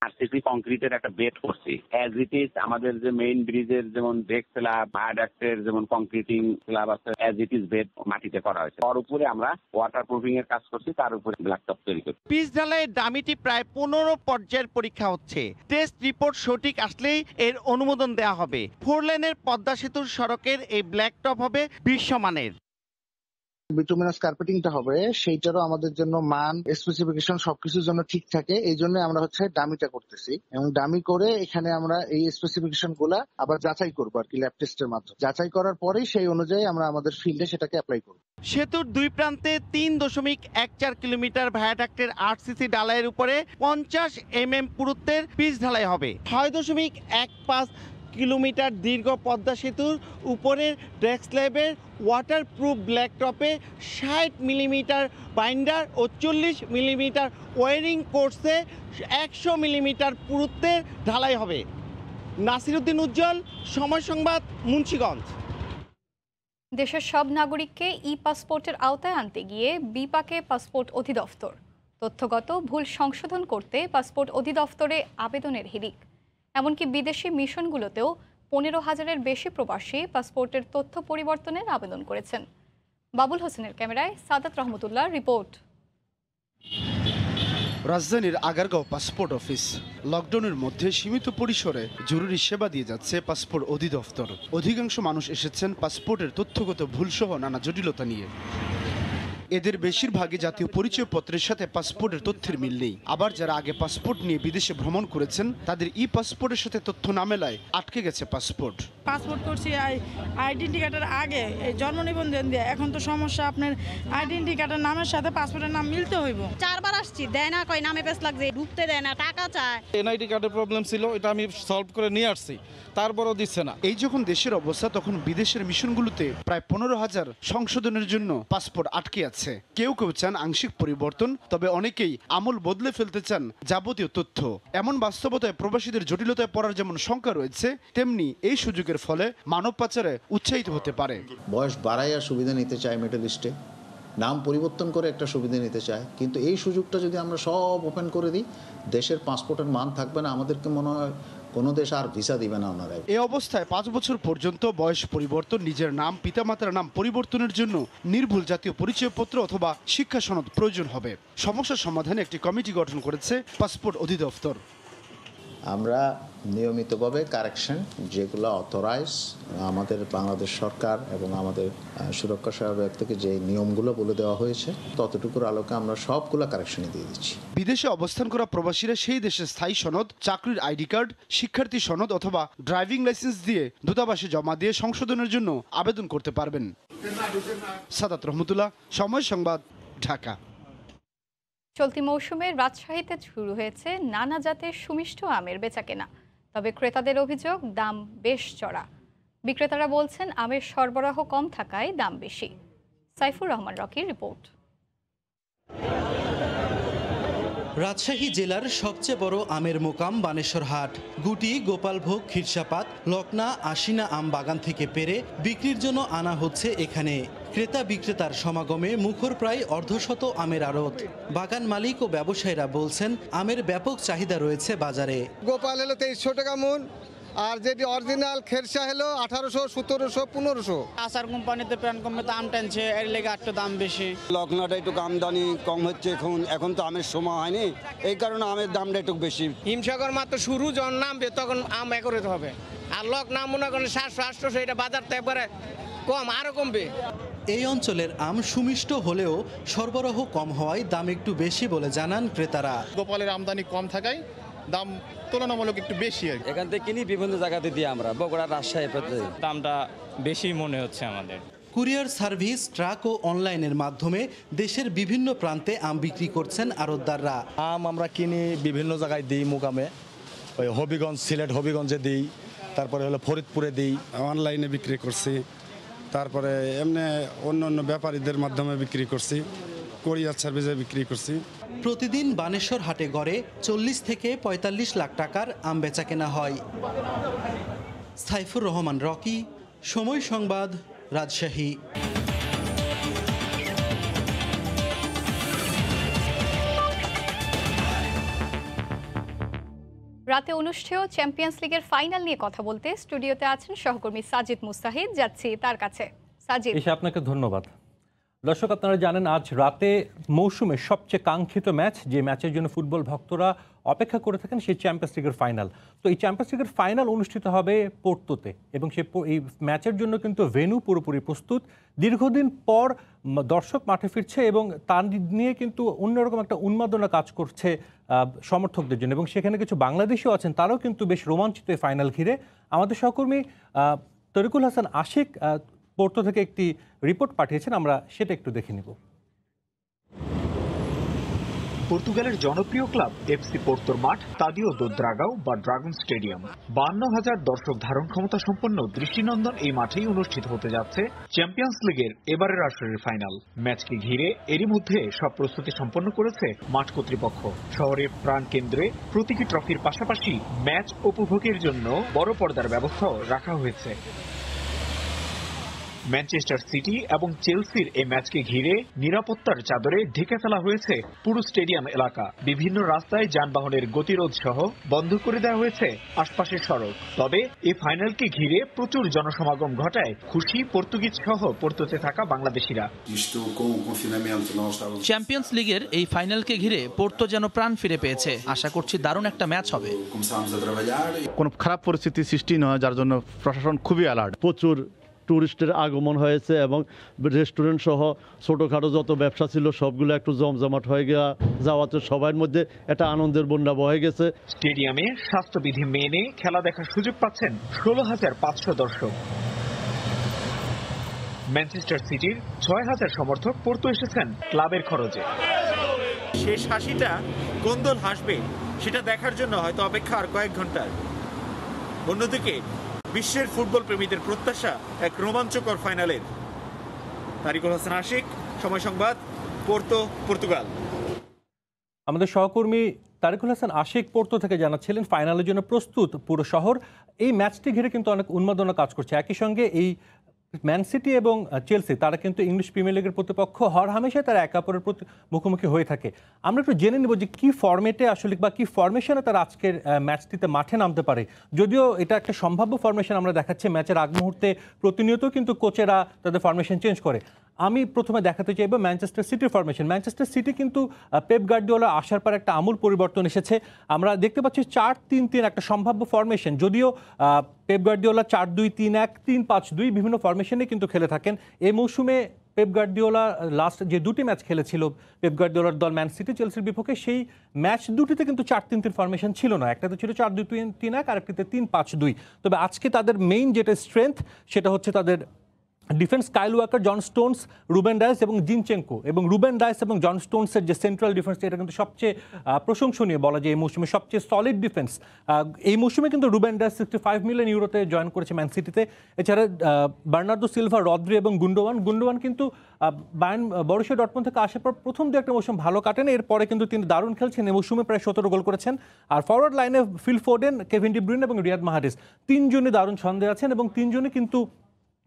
আরসিসি কংক্রিটের একটা বেড করছি অ্যাজ ইট ইজ। আমাদের যে মেইন ব্রিজের যেমন ডেক স্ল্যাব, ভায়াডাক্টের যেমন কংক্রিটিং স্ল্যাব আছে, অ্যাজ ইট ইজ বেড মাটিতে করা হয়েছে। তার উপরে আমরা ওয়াটারপ্রুফিং এর কাজ করছি, তার উপরে ব্ল্যাক টপ তৈরি করছি। পিচ ঢালাইয়ের ডামিটি প্রায় 15 পর্যায়ের পরীক্ষা হচ্ছে। টেস্ট রিপোর্ট সঠিক আসলেই এর অনুমোদন দেওয়া হবে। 4 লেনের পদ্মা সেতুর সড়কের এই ব্ল্যাক টপ হবে বিশ্বমানের। বিটুমিনাস কার্পেটিংটা হবে সেইটারও আমাদের জন্য মান স্পেসিফিকেশন সবকিছুর জন্য ঠিক থাকে, এই জন্য আমরা ডামিটা করতেছি এবং ডামি করে এখানে আমরা এই স্পেসিফিকেশন গুলা আবার যাচাই করবো আর কি ল্যাব টেস্টের মাধ্যমে। যাচাই করার পরেই সেই অনুযায়ী আমরা আমাদের ফিল্ডে সেটাকে অ্যাপ্লাই করবো। সেতুর দুই প্রান্তে 3.14 কিলোমিটার ভায়াডাক্টের আরসিসি ডালাইয়ের উপরে 50 mm পুরুত্বের পিচ ঢালাই হবে। 6.15 কিলোমিটার দীর্ঘ পদ্মা সেতুর উপরের ডেক স্ল্যাবের ওয়াটারপ্রুফ ব্ল্যাক টপে 60 মিলিমিটার বাইন্ডার ও 40 মিলিমিটার ওয়ারিং কোর্সে 100 মিলিমিটার পুরুত্বের ঢালাই হবে। নাসিরউদ্দিন উজ্জ্বল, সময় সংবাদ, মুন্সিগঞ্জ। দেশের সব নাগরিককে ই পাসপোর্টের আওতায় আনতে গিয়ে বিপাকে পাসপোর্ট অধিদপ্তর। তথ্যগত ভুল সংশোধন করতে পাসপোর্ট অধিদপ্তরে আবেদনের হিড়িক। এমনকি বিদেশি মিশনগুলোতেও 15,000-এর বেশি প্রবাসী পাসপোর্টের তথ্য পরিবর্তনের আবেদন করেছেন। বাবুল হোসেনের ক্যামেরায় সাদাত রহমতুল্লাহ রিপোর্ট। রাজধানীর আগারগাঁও পাসপোর্ট অফিস লকডাউনের মধ্যে সীমিত পরিসরে জরুরি সেবা দিয়ে যাচ্ছে পাসপোর্ট অধিদপ্তর। অধিকাংশ মানুষ এসেছেন পাসপোর্টের তথ্যগত ভুলসহ নানা জটিলতা নিয়ে। এদের বেশিরভাগই জাতীয় পরিচয়পত্রের সাথে পাসপোর্টের তথ্যের মিল নেই। আবার যারা আগে পাসপোর্ট নিয়ে বিদেশে ভ্রমণ করেছেন তাদের ই পাসপোর্টের সাথে তথ্য না মেলায় আটকে গেছে পাসপোর্ট। পাসপোর্ট করছি আইডেন্টি কার্ডের আগে জন্ম নিবন্ধন দিয়ে, এখন তো সমস্যা আপনার আইডেন্টি কার্ডের নামের সাথে পাসপোর্টের নাম মিলতে হইব। 4 বার আসছি, দেয় না, কয় নামে পেছ লাগছে, ঢুকতে দেয় না, টাকা চায়। এনআইডি কার্ডের প্রবলেম ছিল, এটা আমি সলভ করে নিয়ে আসছি, তারপরও দিচ্ছে না। এই যখন দেশের অবস্থা, তখন বিদেশের মিশনগুলোতে প্রায় 15,000 সংশোধনের জন্য পাসপোর্ট আটকে আছে। কেউ কেউ চান আংশিক পরিবর্তন, তবে অনেকেই আমূল বদলে ফেলতে চান যাবতীয় তথ্য। এমন বাস্তবতায় প্রবাসীদের জটিলতায় পড়ার যেমন শঙ্কা রয়েছে, তেমনি এই সুযোগের ফলে মানব পাচারে উৎসাহিত হতে পারে। বয়স বাড়াইয়া সুবিধা নিতে চায়, মিডল ইস্টে নাম পরিবর্তন করে একটা সুবিধা নিতে চায়, কিন্তু এই সুযোগটা যদি আমরা সব ওপেন করে দিই, দেশের পাসপোর্টের মান থাকবে না। আমাদেরকে মনে হয় কোনো দেশ আর ভিসা দিবে না ওনারা। এই অবস্থায় 5 বছর পর্যন্ত বয়স পরিবর্তন, নিজের নাম, পিতামাতার নাম পরিবর্তনের জন্য নির্ভুল জাতীয় পরিচয়পত্র অথবা শিক্ষা সনদ প্রয়োজন হবে। সমস্যা সমাধানে একটি কমিটি গঠন করেছে পাসপোর্ট অধিদপ্তর। আমরা নিয়মিতভাবে কারেকশন যেগুলো অথরাইজ আমাদের বাংলাদেশ সরকার এবং আমাদের সুরক্ষা সেবা বিভাগ থেকে যে নিয়মগুলো বলে দেওয়া হয়েছে, ততটুকুর আলোকে আমরা সবগুলো কারেকশনে দিয়ে দিচ্ছি। বিদেশে অবস্থান করা প্রবাসীরা সেই দেশের স্থায়ী সনদ, চাকরির আইডি কার্ড, শিক্ষার্থী সনদ অথবা ড্রাইভিং লাইসেন্স দিয়ে দূতাবাসে জমা দিয়ে সংশোধনের জন্য আবেদন করতে পারবেন। সাদাত রহমতুল্লাহ, সময় সংবাদ, ঢাকা। চলতি মৌসুমে রাজশাহীতে শুরু হয়েছে নানা জাতের সুমিষ্ট আমের বেচাকেনা। তবে ক্রেতাদের অভিযোগ দাম বেশ চড়া। বিক্রেতারা বলছেন আমের সরবরাহ কম থাকায় দাম বেশি। সাইফুর রহমান রকির রিপোর্ট। রাজশাহী জেলার সবচেয়ে বড় আমের মোকাম বানেশ্বর হাট। গুটি, গোপালভোগ, খিরসাপাত, লকনা, আশিনা আম বাগান থেকে পেরে বিক্রির জন্য আনা হচ্ছে এখানে। ক্রেতা বিক্রেতার সমাগমে মুখর প্রায় অর্ধশত আমের আড়ত। বাগান মালিক ও ব্যবসায়ীরা বলছেন আমের ব্যাপক চাহিদা রয়েছে বাজারে। গোপাল হলো 2300 টাকা মন, আর যেটি অরিজিনাল খেরসা হলো 1800, 1700, 1500। আসার কোম্পানিতে প্যান কোম্পানিতে আম টানছে, এর লেগে একটু দাম বেশি। লকনাটা একটু আমদানি কম হচ্ছে এখন তো আমের সময় হয়নি, এই কারণে আমের দামটা একটু বেশি। হিমসাগর মাত্র শুরু যখন নামবে তখন আম একরে হবে, আর লক নাম মনে করেন 700-800, এটা বাজার তো একবারে কম, আরো কমবে। এই অঞ্চলের আম সুমিষ্ট হলেও সরবরাহ কম হওয়ায় দাম একটু বেশি বলে জানান ক্রেতারা। গোপালের আমদানি কম থাকায় দাম তুলনামূলক একটু বেশি। এখান থেকে কিনি, বিভিন্ন জায়গাতে দিয়ে আমরা বগুড়া, রাজশাহী দামটা বেশি মনে হচ্ছে আমাদের। কুরিয়ার সার্ভিস, ট্রাক ও অনলাইনের মাধ্যমে দেশের বিভিন্ন প্রান্তে আম বিক্রি করছেন আড়তদাররা। আম আমরা কিনি, বিভিন্ন জায়গায় দিই, মুকামে ওই হবিগঞ্জ, সিলেট হবিগঞ্জে দিই, তারপরে হলো ফরিদপুরে দিই, অনলাইনে বিক্রি করছি, তারপরে এমনি অন্য অন্য ব্যাপারীদের মাধ্যমে বিক্রি করছি, কোরিয়ার সার্ভিসে বিক্রি করছি। প্রতিদিন বানেশ্বর হাটে গড়ে 40 থেকে 45 লাখ টাকার আম বেচা কেনা হয়। সাইফুর রহমান রকি, সময় সংবাদ, রাজশাহী। রাতে অনুষ্ঠেয় চ্যাম্পিয়ন্স লিগের ফাইনাল নিয়ে কথা বলতে স্টুডিওতে আছেন সহকর্মী সাজিদ মুস্তাহিদ। যাচ্ছি তার কাছে। সাজিদ, আপনাকে ধন্যবাদ। দর্শক, আপনারা জানেন আজ রাতে মৌসুমের সবচেয়ে কাঙ্ক্ষিত ম্যাচ, যে ম্যাচের জন্য ফুটবল ভক্তরা অপেক্ষা করে থাকেন, সেই চ্যাম্পিয়ন্স লিগের ফাইনাল। তো এই চ্যাম্পিয়ন্স লিগের ফাইনাল অনুষ্ঠিত হবে পোর্তোতে, এবং এই ম্যাচের জন্য কিন্তু ভেন্যু পুরোপুরি প্রস্তুত। দীর্ঘদিন পর দর্শক মাঠে ফিরছে এবং তার নিয়ে কিন্তু অন্যরকম একটা উন্মাদনা কাজ করছে সমর্থকদের জন্য, এবং সেখানে কিছু বাংলাদেশিও আছেন, তারাও কিন্তু বেশ রোমাঞ্চিত এই ফাইনাল ঘিরে। আমাদের সহকর্মী তরিকুল হাসান আশিক পোর্তো থেকে একটি রিপোর্ট পাঠিয়েছেন, আমরা সেটা একটু দেখে নিব। পর্তুগালের জনপ্রিয় ক্লাব এফসি পোর্তোর মাঠ তাদিও দো দ্রাগাও বা ড্রাগন স্টেডিয়াম। 52,000 দর্শক ধারণ ক্ষমতা সম্পন্ন দৃষ্টিনন্দন এই মাঠেই অনুষ্ঠিত হতে যাচ্ছে চ্যাম্পিয়ন্স লিগের এবারের আসরের ফাইনাল। ম্যাচকে ঘিরে এরই মধ্যে সব প্রস্তুতি সম্পন্ন করেছে মাঠ কর্তৃপক্ষ। শহরের প্রাণ কেন্দ্রে প্রতীকী ট্রফির পাশাপাশি ম্যাচ উপভোগের জন্য বড় পর্দার ব্যবস্থাও রাখা হয়েছে। ম্যানচেস্টার সিটি এবং চেলসির এই ম্যাচকে ঘিরে নিরাপত্তার চাদরে ঢেকে ফেলা হয়েছে পুরো স্টেডিয়াম এলাকা। বিভিন্ন রাস্তায় যানবাহনের গতিরোধ সহ বন্ধ করে দেওয়া হয়েছে আশপাশের সড়ক। তবে এই ফাইনালকে ঘিরে প্রচুর জনসমাগম ঘটায় খুশি পর্তুগিজ সহ পোর্তোতে থাকা বাংলাদেশিরা। চ্যাম্পিয়ন্স লিগের এই ফাইনালকে ঘিরে পোর্তো যেন প্রাণ ফিরে পেয়েছে। আশা করছি দারুণ একটা ম্যাচ হবে। কোনো খারাপ পরিস্থিতি সৃষ্টি নয়, যার জন্য প্রশাসন খুবই অ্যালার্ট। প্রচুর টুরিস্টের আগমন হয়েছে এবং রেস্টুরেন্ট সহ ছোটোখাটো যত ব্যবসা ছিল সবগুলো একটু জমজমাট হয়ে যাওয়াতে সবার মধ্যে একটা আনন্দের বন্যা বয়ে গেছে। স্টেডিয়ামে স্বাস্থ্যবিধি মেনে খেলা দেখার সুযোগ পাচ্ছেন 16,500 দর্শক। ম্যানচেস্টার সিটির 6,000 সমর্থক পোর্তো এসেছেন ক্লাবের খরচে। শেষ হাসিটা কোন দল হাসবে সেটা দেখার জন্য হয়তো অপেক্ষা আর কয়েক ঘন্টার। অন্যদিকে বিশ্বের ফুটবল প্রেমীদের প্রত্যাশা এক রোমাঞ্চকর ফাইনালের। তারিকুল হাসান আশিক, সময় সংবাদ, পোর্তো, পর্তুগাল। আমাদের সহকর্মী তারিকুল হাসান আশিক পোর্তো থেকে জানাচ্ছিলেন ফাইনালের জন্য প্রস্তুত পুরো শহর। এই ম্যাচটি ঘিরে কিন্তু অনেক উন্মাদনা কাজ করছে। একই সঙ্গে এই ম্যান সিটি এবং চেলসি, তারা কিন্তু ইংলিশ প্রিমিয়ার লিগের প্রতিপক্ষ, হরহামেশাই তারা একে অপরের মুখোমুখি হয়ে থাকে। আমরা একটু জেনে নেব যে কী ফরম্যাটে আসলে বা কী ফরমেশনে তারা আজকের ম্যাচটিতে মাঠে নামতে পারে। যদিও এটা একটা সম্ভাব্য ফরমেশন আমরা দেখাচ্ছি, ম্যাচের আগ মুহূর্তে প্রতিনিয়ত কিন্তু কোচেরা তাদের ফরমেশন চেঞ্জ করে। আমি প্রথমে দেখাতে চাইব ম্যানচেস্টার সিটির ফরমেশন। ম্যানচেস্টার সিটি কিন্তু পেপ গার্দিওলা আসার পর একটা আমূল পরিবর্তন এসেছে। আমরা দেখতে পাচ্ছি 4-3-3 একটা সম্ভাব্য ফরমেশন। যদিও পেপ গার্দিওলা 4-2-3-1, 3-5-2 বিভিন্ন ফরমেশনে কিন্তু খেলে থাকেন। এই মৌসুমে পেপ গার্দিওলা লাস্ট যে দুটি ম্যাচ খেলেছিল পেপ গার্দিওলার দল ম্যান সিটি চেলসির বিপক্ষে, সেই ম্যাচ দুটিতে কিন্তু 4-3-3 ফরমেশন ছিল না। একটাতে ছিল 4-2-3-1 আর একটিতে 3-5-2। তবে আজকে তাদের মেইন যেটা স্ট্রেংথ সেটা হচ্ছে তাদের defence. Kyle Walker, John Stones, Ruben Dias এবং জিনচেঙ্কো। এবং রুবেন ডায়েস এবং জন স্টোনসের যে সেন্ট্রাল ডিফেন্স, এটা কিন্তু সবচেয়ে প্রশংসনীয় বলা যায়। এই মৌসুমে সবচেয়ে সলিড ডিফেন্স। এই মৌসুমে কিন্তু রুবেন ডায়েস 65 মিলিয়ন ইউরোতে জয়েন করেছে ম্যান সিটিতে। এছাড়া বার্নার্দো সিলভা, রদ্রি এবং গুন্ডোয়ান কিন্তু বরুসিয়া ডর্টমুন্ড থেকে আসার পর প্রথম দু একটা মৌসুম ভালো কাটেন, এরপরে কিন্তু তিনি দারুণ খেলছেন। এই মৌসুমে প্রায় 17 গোল করেছেন। আর ফরওয়ার্ড লাইনে Phil Foden, Kevin De Bruyne এবং রিয়াদ মাহরেজ, তিনজনই দারুণ ছন্দে আছেন এবং তিনজনই কিন্তু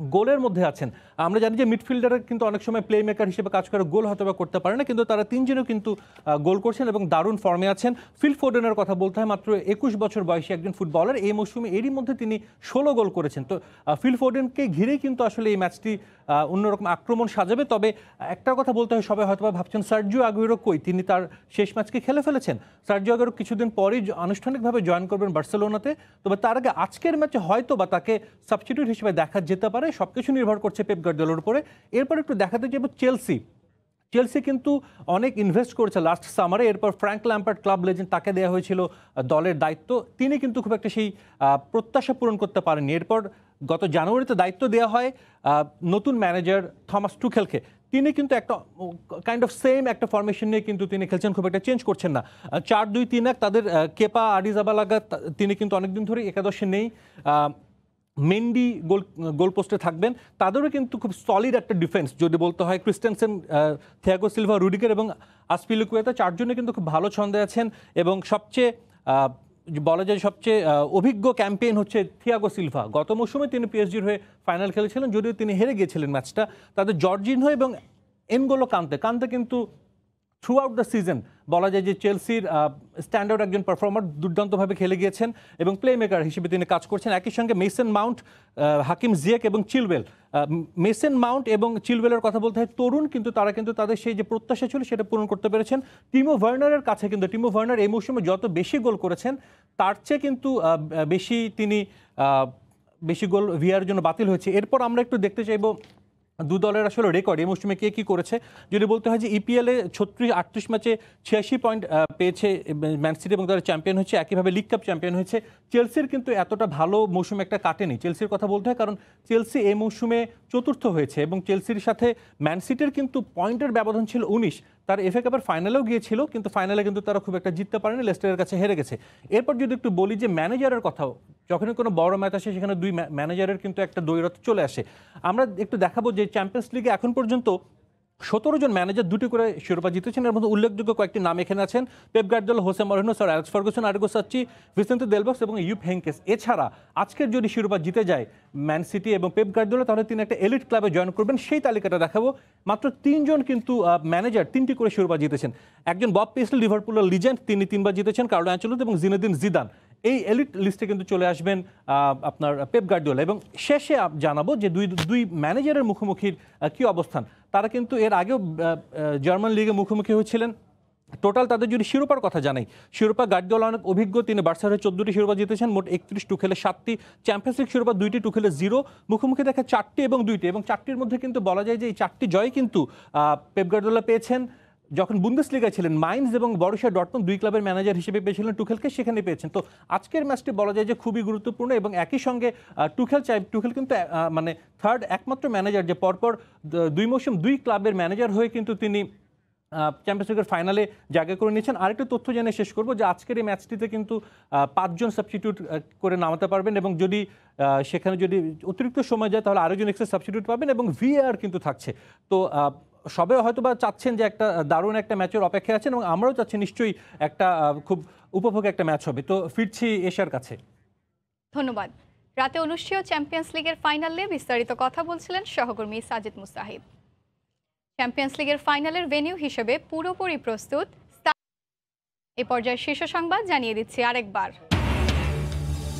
গোলের মধ্যে আছেন। আমরা জানি যে মিডফিল্ডাররা কিন্তু অনেক সময় প্লে মেকার হিসেবে কাজ করে, গোল হয়তো বা করতে পারে না, কিন্তু তারা তিনজনও কিন্তু গোল করছেন এবং দারুণ ফর্মে আছেন। ফিল ফোডেনের কথা বলতে হয়, মাত্র 21 বছর বয়সী একজন ফুটবলার। এই মৌসুমে এরই মধ্যে তিনি 16 গোল করেছেন। তো ফিল ফোডেনকে ঘিরেই কিন্তু আসলে এই ম্যাচটি অন্যরকম আক্রমণ সাজাবে। তবে একটা কথা বলতে হয়, সবাই হয়তো বা ভাবছেন সার্জিও আগুয়েরো কই, তিনি তার শেষ ম্যাচকে খেলে ফেলেছেন। সার্জিও আগুয়েরো কিছুদিন পরেই আনুষ্ঠানিকভাবে জয়েন করবেন বার্সেলোনাতে। তবে তার আগে আজকের ম্যাচে হয়তো বা তাকে সাবস্টিটিউট হিসেবে দেখা যেতে পারে। সবকিছু নির্ভর করছে পেপ গার্দিওলার উপরে। এরপর একটু দেখাতে যাব চেলসি কিন্তু অনেক ইনভেস্ট করেছে লাস্ট সামারে। এরপর ফ্র্যাঙ্ক ল্যাম্পার্ড, ক্লাব লেজেন্ড, তাকে দেওয়া হয়েছিল দলের দায়িত্ব। তিনি কিন্তু খুব একটা সেই প্রত্যাশা পূরণ করতে পারেননি। এরপর গত জানুয়ারিতে দায়িত্ব দেওয়া হয় নতুন ম্যানেজার থমাস টুখেলকে। তিনি কিন্তু একটা কাইন্ড অফ সেম একটা ফরমেশন নিয়ে কিন্তু তিনি খেলছেন, খুব একটা চেঞ্জ করছেন না। 4-2-3-1 তাদের কেপা আরিজাবালাগা, তিনি কিন্তু অনেকদিন ধরে একাদশে নেই। মেন্ডি গোলপোস্টে থাকবেন। তাদেরও কিন্তু খুব সলিড একটা ডিফেন্স যদি বলতে হয়। ক্রিস্টেনসেন, থিয়াগো সিলভা, রুডিগার এবং আসপিলিকুয়েতা, চারজনে কিন্তু খুব ভালো ছন্দে আছেন। এবং সবচেয়ে বলা যায় সবচেয়ে অভিজ্ঞ ক্যাম্পেইন হচ্ছে থিয়াগো সিলভা। গত মৌসুমে তিনি পিএসজির হয়ে ফাইনাল খেলেছিলেন, যদিও তিনি হেরে গিয়েছিলেন ম্যাচটা। তাদের জর্জিনহো এবং এনগোলো কান্তে কিন্তু থ্রু আউট দ্য সিজন বলা যায় যে চেলসির স্ট্যান্ডার্ড একজন পারফর্মার, দুর্দান্তভাবে খেলে গিয়েছেন এবং প্লে মেকার হিসেবে তিনি কাজ করছেন। একই সঙ্গে মেসন মাউন্ট, হাকিম জিয়েক এবং চিলওয়েল, মেসন মাউন্ট এবং চিলওয়েলের কথা বলতে হয় তরুণ, কিন্তু তারা কিন্তু তাদের সেই যে প্রত্যাশা ছিল সেটা পূরণ করতে পেরেছেন। টিমো ভার্নারের কাছে কিন্তু টিমো ভার্নার এই মৌসুমে যত বেশি গোল করেছেন তার চেয়ে কিন্তু বেশি গোল ভিআর জন্য বাতিল হয়েছে। এরপর আমরা একটু দেখতে চাইবো দু দলের আসলে রেকর্ড এই মৌসুমে কে কী করেছে। যদি বলতে হয় যে ইপিএলে 38 ম্যাচে 86 পয়েন্ট পেয়েছে ম্যান সিটি এবং তারা চ্যাম্পিয়ন হয়েছে, একইভাবে লিগ কাপ চ্যাম্পিয়ন হয়েছে। চেলসির কিন্তু এতটা ভালো মৌসুম একটা কাটেনি। চেলসির কথা বলতে হয় কারণ চেলসি এই মৌসুমে চতুর্থ হয়েছে এবং চেলসির সাথে ম্যান সিটির কিন্তু পয়েন্টের ব্যবধান ছিল 19। তার এফএ কাপের ফাইনালেও গিয়েছিল, কিন্তু ফাইনালে কিন্তু তারা খুব একটা জিততে পারেনি, লেস্টারের কাছে হেরে গেছে। এরপর যদি একটু বলি যে ম্যানেজারের কথাও, যখনই কোনো বড় ম্যাচ আসে সেখানে দুই ম্যানেজারের কিন্তু একটা দ্বৈরথ চলে আসে। আমরা একটু দেখাবো যে চ্যাম্পিয়ন্স লিগে এখন পর্যন্ত 17 জন ম্যানেজার 2টি করে শিরোপা জিতেছেন। এর মধ্যে উল্লেখযোগ্য কয়েকটি নাম এখানে আছেন: Pep Guardiola, Jose Mourinho, sir Alex Ferguson, আরিগো সাচ্চি, Vicente del box এবং ইউপ হেনকেস। এছাড়া আজকের যদি শিরোপা জিতে যায় ম্যান সিটি এবং পেপ গার্দিওলা, তাহলে তিনি একটা এলিট ক্লাবে জয়েন করবেন। সেই তালিকাটা দেখাবো। মাত্র 3 জন কিন্তু ম্যানেজার 3টি করে শিরোপা জিতেছেন। একজন বব পেসলি, লিভারপুলের লিজেন্ড, তিনি 3বার জিতেছেন, কার্লো অ্যানচেলোতি এবং জিনেদিন জিদান। এই এলিট লিস্টে কিন্তু চলে আসবেন আপনার পেপ গার্দিওলা। এবং শেষে জানাবো যে দুই ম্যানেজারের মুখোমুখির কী অবস্থান। তারা কিন্তু এর আগেও জার্মান লিগে মুখোমুখি হয়েছিলেন। টোটাল তাদের যদি শিরোপার কথা জানাই, শিরোপা গার্দিওলা অনেক অভিজ্ঞ, তিনি বার্সার হয়ে 14টি শিরোপা জিতেছেন, মোট 31, টুখেলে 7টি, চ্যাম্পিয়ন্স লিগ শিরোপা 2টি, টুখেলে 0, মুখোমুখি দেখা 4টি এবং 2টি, এবং 4টির মধ্যে কিন্তু বলা যায় যে এই 4টি জয় কিন্তু পেপ গার্দিওলা পেয়েছেন যখন বুন্দেসলিগায় ছিলেন। মাইনস এবং বরুসিয়া ডর্টমুন্ড 2 ক্লাবের ম্যানেজার হিসেবে পেয়েছিলেন টুখেলকে, সেখানে পেয়েছেন। তো আজকের ম্যাচটি বলা যায় যে খুবই গুরুত্বপূর্ণ এবং একই সঙ্গে টুখেল কিন্তু মানে থার্ড একমাত্র ম্যানেজার যে পরপর 2 মৌসুম 2 ক্লাবের ম্যানেজার হয়ে কিন্তু তিনি চ্যাম্পিয়ন্স লিগের ফাইনালে জায়গা করে নিয়েছেন। আরেকটা তথ্য জেনে শেষ করবো যে আজকের এই ম্যাচটিতে কিন্তু 5 জন সাবস্টিটিউট করে নামাতে পারবেন এবং যদি সেখানে যদি অতিরিক্ত সময় যায় তাহলে আরেকজন এক্সট্রা সাবস্টিটিউট পাবেন এবং ভিএআর কিন্তু থাকছে। তো সবে হয়তো বা চাচ্ছেন যে একটা দারুণ একটা ম্যাচের অপেক্ষায় আছেন এবং আমরাও চাচ্ছি নিশ্চয়ই একটা খুব উপভোগ্য একটা ম্যাচ হবে। তো ফিরছি এশিয়ার কাছে। ধন্যবাদ। রাতে অনুষ্ঠেয় চ্যাম্পিয়ন্স লিগের ফাইনালে বিস্তারিত কথা বলছিলেন সহকর্মী সাজিদ মুস্তাহিদ। চ্যাম্পিয়ন্স লিগের ফাইনালের ভেন্যু হিসেবে পুরোপুরি প্রস্তুত। এই পর্যায়ে শীর্ষ সংবাদ জানিয়ে দিচ্ছি আরেকবার।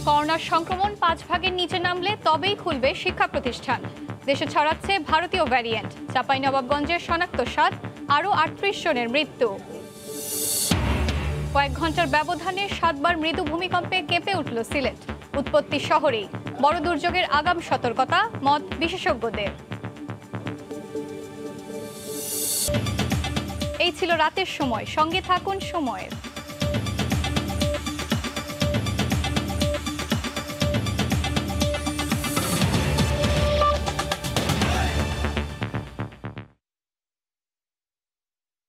করোনার সংক্রমণ 5 ভাগের নিচে নামলে তবেই খুলবে শিক্ষা প্রতিষ্ঠান। দেশে ছড়াচ্ছে ভারতীয় ভ্যারিয়েন্ট। চাঁপাইনবাবগঞ্জের শনাক্ত 7, আরও 38 জনের মৃত্যু। কয়েক ঘন্টার ব্যবধানে 7বার মৃদু ভূমিকম্পে কেঁপে উঠল সিলেট। উৎপত্তি শহরেই, বড় দুর্যোগের আগাম সতর্কতা মত বিশেষজ্ঞদের। এই ছিল রাতের সময়, সঙ্গে থাকুন সময়ের।